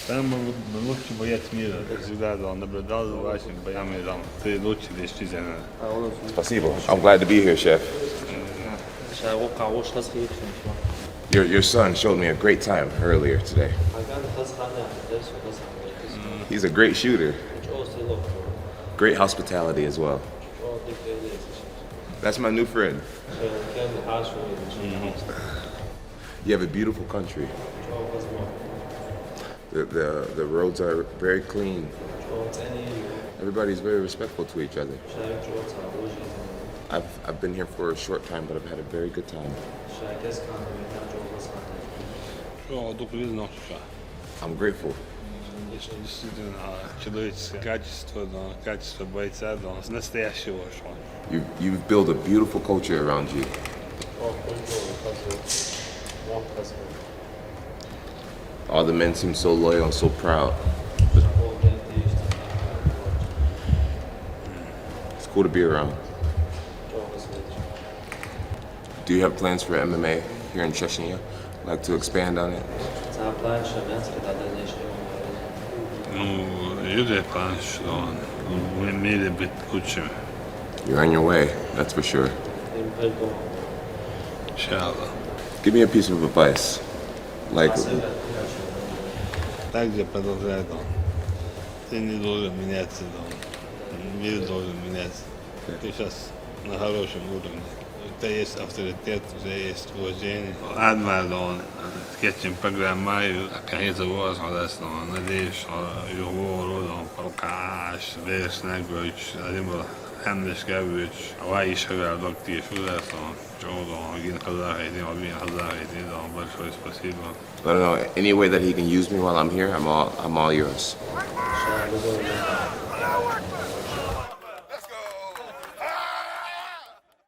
Самый лучший боец мира. Всегда наблюдал за вашими боями. Ты лучший действительно. Спасибо. I'm glad to be here, Chef. Your son showed me a great time earlier today. He's a great shooter. Great hospitality as well. That's my new friend. You have a beautiful country. The roads are very clean. Everybody's very respectful to each other. I've been here for a short time, but I've had a very good time. I'm grateful. Действительно, человеческое качество, качество бойца, настоящего. You've built a beautiful culture around you. All the men seem so loyal and so proud. It's cool to be around. Do you have plans for MMA here in Chechnya? Like to expand on it? Люди план, что в мире быть лучшим. You're on your way, that's for sure. Иншаллах. Give me a piece of advice. Like, Также продолжает он. Ты не должен меняться, мир должен меняться. Ты сейчас на хорошем уровне. У тебя есть авторитет, у тебя есть уважение. Адмирал, скетчем программаю, какие-то возраст, надеюсь, что его родом полкаш, весна, гроч, один Хемдешкевич, Ваишева, доктор Шудерсон, Джодон, Гин Казахи, Обин Казахи, большое спасибо. I don't know, any way that he can use me while I'm here, I'm all yours.